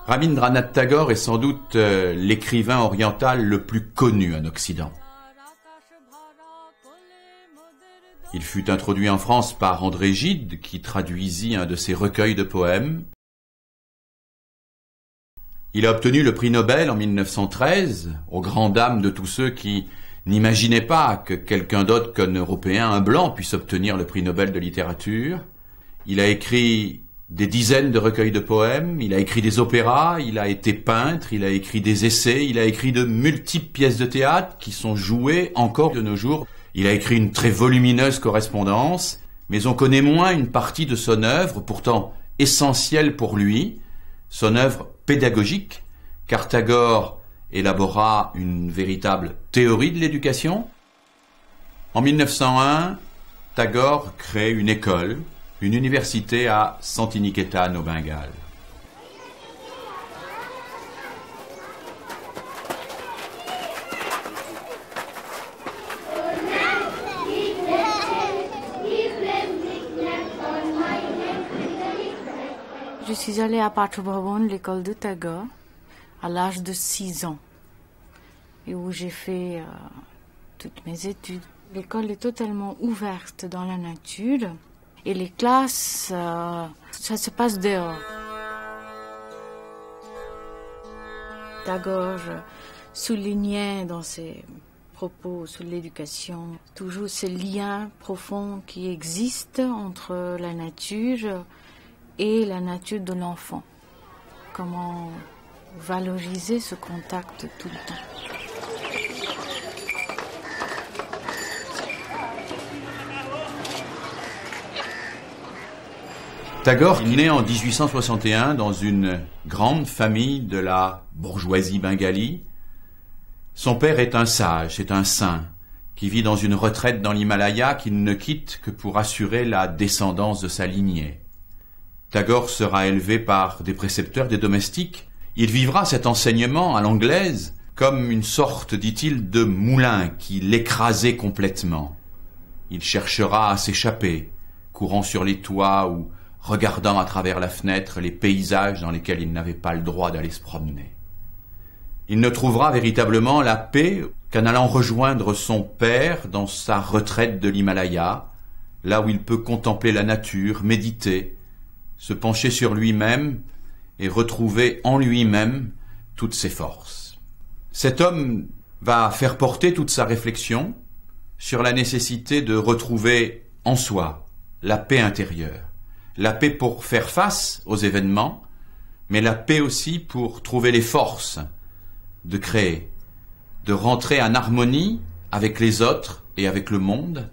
Rabindranath Tagore est sans doute l'écrivain oriental le plus connu en Occident. Il fut introduit en France par André Gide, qui traduisit un de ses recueils de poèmes. Il a obtenu le prix Nobel en 1913, aux grandes dames de tous ceux qui n'imaginaient pas que quelqu'un d'autre qu'un Européen, un blanc, puisse obtenir le prix Nobel de littérature. Il a écrit des dizaines de recueils de poèmes, il a écrit des opéras, il a été peintre, il a écrit des essais, il a écrit de multiples pièces de théâtre qui sont jouées encore de nos jours. Il a écrit une très volumineuse correspondance, mais on connaît moins une partie de son œuvre, pourtant essentielle pour lui, son œuvre pédagogique, car Tagore élabora une véritable théorie de l'éducation. En 1901, Tagore crée une école, une université à Santiniketan au Bengale. Je suis allée à Pattabhavan, l'école de Tagore, à l'âge de 6 ans, et où j'ai fait toutes mes études. L'école est totalement ouverte dans la nature. Et les classes, ça se passe dehors. Tagore soulignait dans ses propos sur l'éducation toujours ce lien profond qui existe entre la nature et la nature de l'enfant. Comment valoriser ce contact tout le temps. Tagore est né en 1861 dans une grande famille de la bourgeoisie bengali. Son père est un sage, c'est un saint, qui vit dans une retraite dans l'Himalaya qu'il ne quitte que pour assurer la descendance de sa lignée. Tagore sera élevé par des précepteurs, des domestiques. Il vivra cet enseignement à l'anglaise comme une sorte, dit-il, de moulin qui l'écrasait complètement. Il cherchera à s'échapper, courant sur les toits ou regardant à travers la fenêtre les paysages dans lesquels il n'avait pas le droit d'aller se promener. Il ne trouvera véritablement la paix qu'en allant rejoindre son père dans sa retraite de l'Himalaya, là où il peut contempler la nature, méditer, se pencher sur lui-même et retrouver en lui-même toutes ses forces. Cet homme va faire porter toute sa réflexion sur la nécessité de retrouver en soi la paix intérieure. La paix pour faire face aux événements, mais la paix aussi pour trouver les forces de créer, de rentrer en harmonie avec les autres et avec le monde,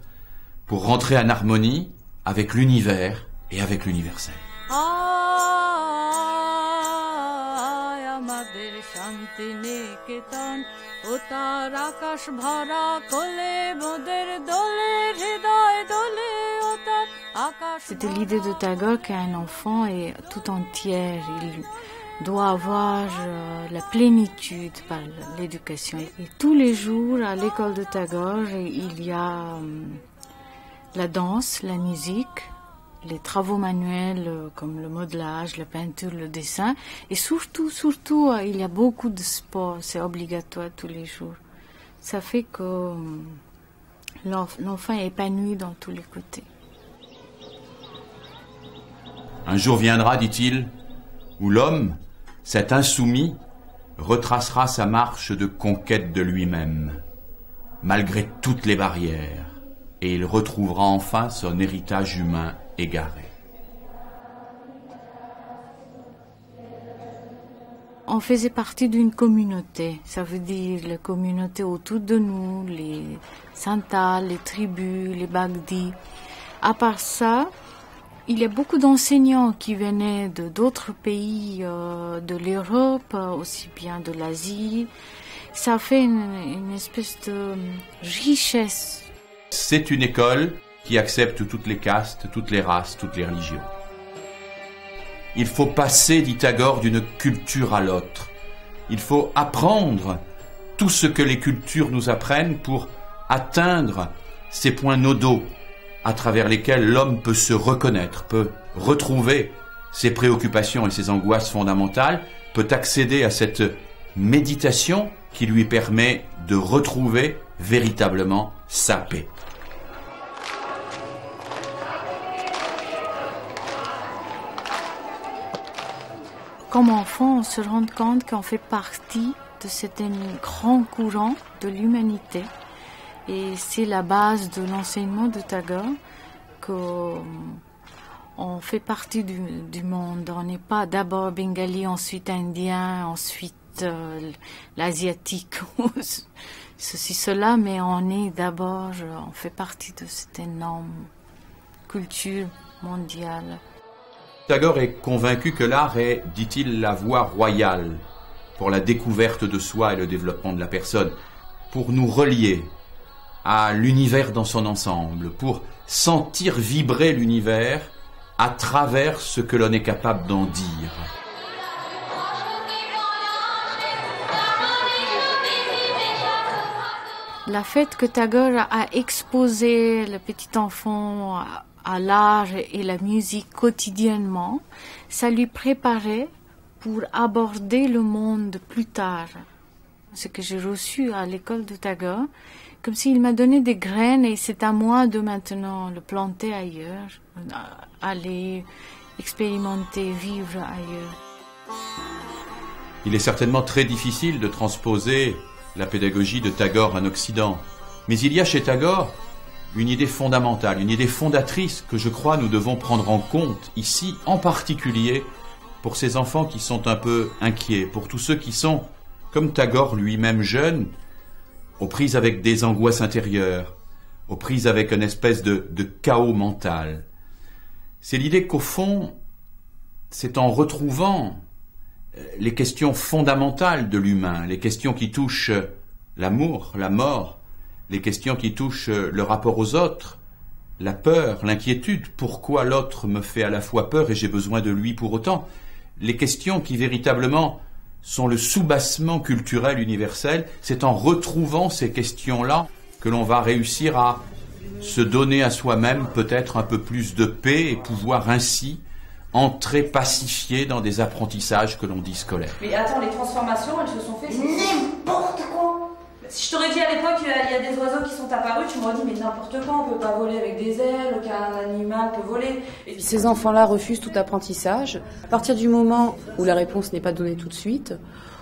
pour rentrer en harmonie avec l'univers et avec l'universel. C'était l'idée de Tagore qu'un enfant est tout entier. Il doit avoir la plénitude par l'éducation. Et tous les jours, à l'école de Tagore, il y a la danse, la musique, les travaux manuels comme le modelage, la peinture, le dessin. Et surtout, il y a beaucoup de sport. C'est obligatoire tous les jours. Ça fait que l'enfant est épanoui dans tous les côtés. Un jour viendra, dit-il, où l'homme, cet insoumis, retracera sa marche de conquête de lui-même, malgré toutes les barrières, et il retrouvera enfin son héritage humain égaré. On faisait partie d'une communauté, ça veut dire la communauté autour de nous, les Santals, les tribus, les Bagdi. À part ça, il y a beaucoup d'enseignants qui venaient d'autres pays de l'Europe, aussi bien de l'Asie. Ça fait une espèce de richesse. C'est une école qui accepte toutes les castes, toutes les races, toutes les religions. Il faut passer, dit Tagore, d'une culture à l'autre. Il faut apprendre tout ce que les cultures nous apprennent pour atteindre ces points nodaux à travers lesquels l'homme peut se reconnaître, peut retrouver ses préoccupations et ses angoisses fondamentales, peut accéder à cette méditation qui lui permet de retrouver véritablement sa paix. Comme enfant, on se rend compte qu'on fait partie de cet grand courant de l'humanité. Et c'est la base de l'enseignement de Tagore, qu'on fait partie du monde. On n'est pas d'abord bengali, ensuite indien, ensuite l'asiatique, ceci, cela, mais on fait partie de cette énorme culture mondiale. Tagore est convaincu que l'art est, dit-il, la voie royale pour la découverte de soi et le développement de la personne, pour nous relier à l'univers dans son ensemble, pour sentir vibrer l'univers à travers ce que l'on est capable d'en dire. La fait que Tagore a exposé le petit enfant à l'art et la musique quotidiennement, ça lui préparait pour aborder le monde plus tard. Ce que j'ai reçu à l'école de Tagore, comme s'il m'a donné des graines et c'est à moi de maintenant le planter ailleurs, aller expérimenter, vivre ailleurs. Il est certainement très difficile de transposer la pédagogie de Tagore en Occident, mais il y a chez Tagore une idée fondamentale, une idée fondatrice que je crois nous devons prendre en compte ici, en particulier pour ces enfants qui sont un peu inquiets, pour tous ceux qui sont, comme Tagore lui-même jeune, aux prises avec des angoisses intérieures, aux prises avec une espèce de chaos mental. C'est l'idée qu'au fond, c'est en retrouvant les questions fondamentales de l'humain, les questions qui touchent l'amour, la mort, les questions qui touchent le rapport aux autres, la peur, l'inquiétude, pourquoi l'autre me fait à la fois peur et j'ai besoin de lui pour autant, les questions qui véritablement sont le soubassement culturel universel, c'est en retrouvant ces questions-là que l'on va réussir à se donner à soi-même peut-être un peu plus de paix et pouvoir ainsi entrer pacifié dans des apprentissages que l'on dit scolaires. Mais attends, les transformations, elles se sont faites... N'importe quoi! Si je t'aurais dit à l'époque qu'il y a des oiseaux qui sont apparus, tu m'aurais dit mais n'importe quoi, on peut pas voler avec des ailes, aucun animal peut voler. Et ces enfants-là refusent tout apprentissage. À partir du moment où la réponse n'est pas donnée tout de suite,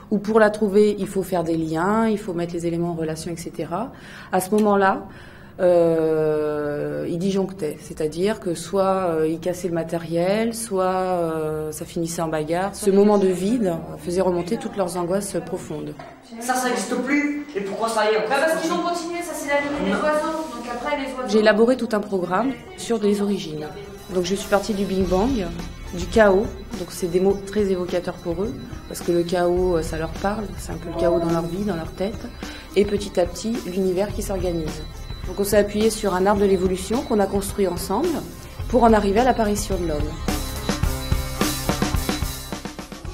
ou pour la trouver, il faut faire des liens, il faut mettre les éléments en relation, etc. À ce moment-là, il disjonctait, c'est-à-dire que soit il cassait le matériel, soit ça finissait en bagarre. Ce moment de vide faisait remonter toutes leurs angoisses profondes. Ça n'existe plus. Et pourquoi ça y est? Parce qu'ils ont continué, ça c'est la lignée des oiseaux. Donc après les oiseaux... J'ai élaboré tout un programme sur les origines. Donc je suis partie du Big Bang, du chaos. Donc c'est des mots très évocateurs pour eux, parce que le chaos, ça leur parle. C'est un peu le chaos dans leur vie, dans leur tête. Et petit à petit, l'univers qui s'organise. Donc on s'est appuyé sur un arbre de l'évolution qu'on a construit ensemble pour en arriver à l'apparition de l'homme.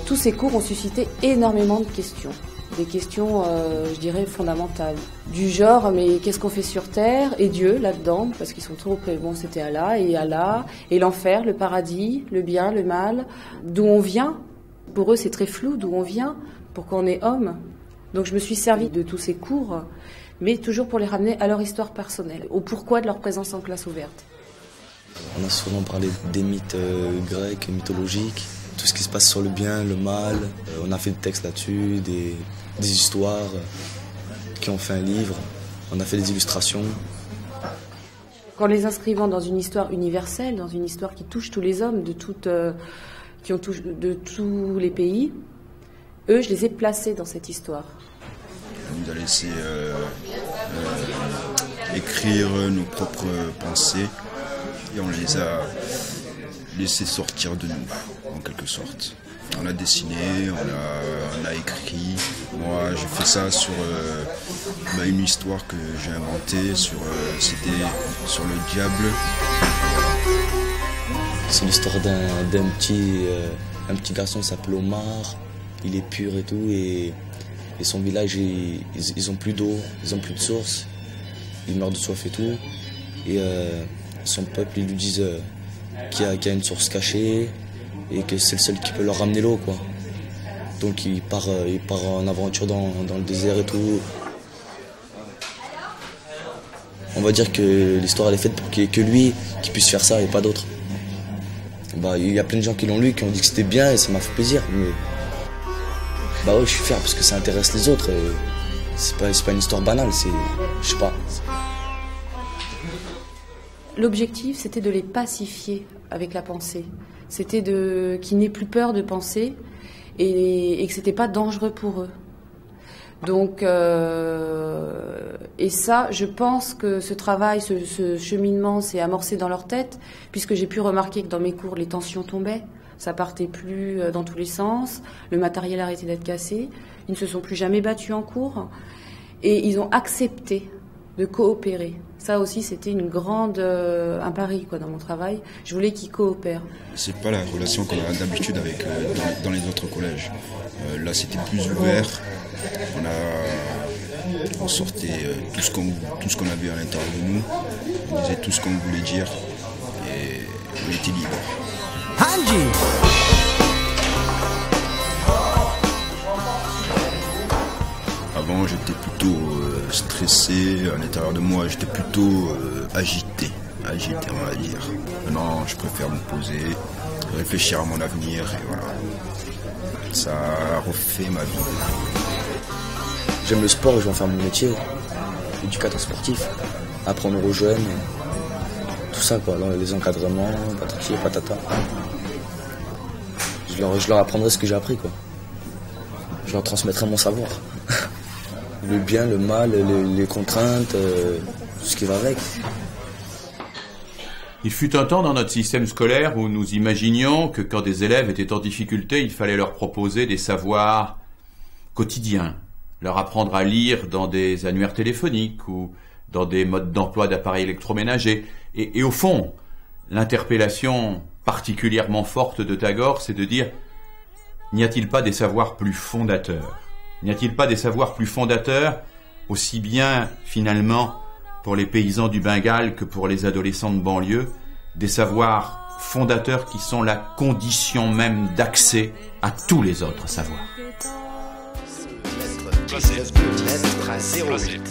Tous ces cours ont suscité énormément de questions. Des questions, je dirais, fondamentales. Du genre, mais qu'est-ce qu'on fait sur Terre? Et Dieu, là-dedans, parce qu'ils sont trop... Bon, c'était Allah, et l'enfer, le paradis, le bien, le mal. D'où on vient? Pour eux, c'est très flou, d'où on vient, pourquoi on est homme. Donc je me suis servie de tous ces cours, mais toujours pour les ramener à leur histoire personnelle, au pourquoi de leur présence en classe ouverte. On a souvent parlé des mythes grecs, mythologiques, tout ce qui se passe sur le bien, le mal. On a fait des textes là-dessus, des histoires qui ont fait un livre. On a fait des illustrations. Qu'en les inscrivant dans une histoire universelle, dans une histoire qui touche tous les hommes de tous les pays, eux, je les ai placés dans cette histoire. On nous a laissé écrire nos propres pensées et on les a laissés sortir de nous, en quelque sorte. On a dessiné, on a écrit. Moi, j'ai fait ça sur une histoire que j'ai inventée, c'était sur le diable. C'est l'histoire d'un petit garçon qui s'appelle Omar. Il est pur et tout, et son village, ils ont plus d'eau, ils ont plus de source. Il meurt de soif et tout. Et son peuple, ils lui disent qu'il y a une source cachée et que c'est le seul qui peut leur ramener l'eau, quoi. Donc il part en aventure dans le désert et tout. On va dire que l'histoire elle est faite pour qu'il n'y ait que lui qui puisse faire ça et pas d'autres. Il y a plein de gens qui l'ont lu, qui ont dit que c'était bien et ça m'a fait plaisir. Mais ouais, je suis fier parce que ça intéresse les autres. C'est pas une histoire banale, je sais pas. L'objectif, c'était de les pacifier avec la pensée. C'était qu'ils n'aient plus peur de penser et que c'était pas dangereux pour eux. Donc, et ça, je pense que ce travail, ce cheminement s'est amorcé dans leur tête, puisque j'ai pu remarquer que dans mes cours, les tensions tombaient. Ça partait plus dans tous les sens, le matériel arrêtait d'être cassé, ils ne se sont plus jamais battus en cours, et ils ont accepté de coopérer. Ça aussi, c'était un pari dans mon travail. Je voulais qu'ils coopèrent. C'est pas la relation qu'on a d'habitude avec dans les autres collèges. Là, c'était plus ouvert. On sortait tout ce qu'on avait à l'intérieur de nous. On disait tout ce qu'on voulait dire et on était libre. Avant, j'étais plutôt stressé à l'intérieur de moi, j'étais plutôt agité, on va dire. Maintenant, je préfère me poser, réfléchir à mon avenir et voilà. Ça refait ma vie. J'aime le sport et je vais en faire mon métier, éducateur sportif, apprendre aux jeunes, tout ça quoi, les encadrements, patati et patata. Je leur apprendrai ce que j'ai appris quoi. Je leur transmettrai mon savoir. Le bien, le mal, les contraintes, tout ce qui va avec. Il fut un temps dans notre système scolaire où nous imaginions que quand des élèves étaient en difficulté, il fallait leur proposer des savoirs quotidiens, leur apprendre à lire dans des annuaires téléphoniques ou dans des modes d'emploi d'appareils électroménagers. Et au fond, l'interpellation particulièrement forte de Tagore, c'est de dire « N'y a-t-il pas des savoirs plus fondateurs ? N'y a-t-il pas des savoirs plus fondateurs, aussi bien finalement pour les paysans du Bengale que pour les adolescents de banlieue, des savoirs fondateurs qui sont la condition même d'accès à tous les autres savoirs. Lettre 08.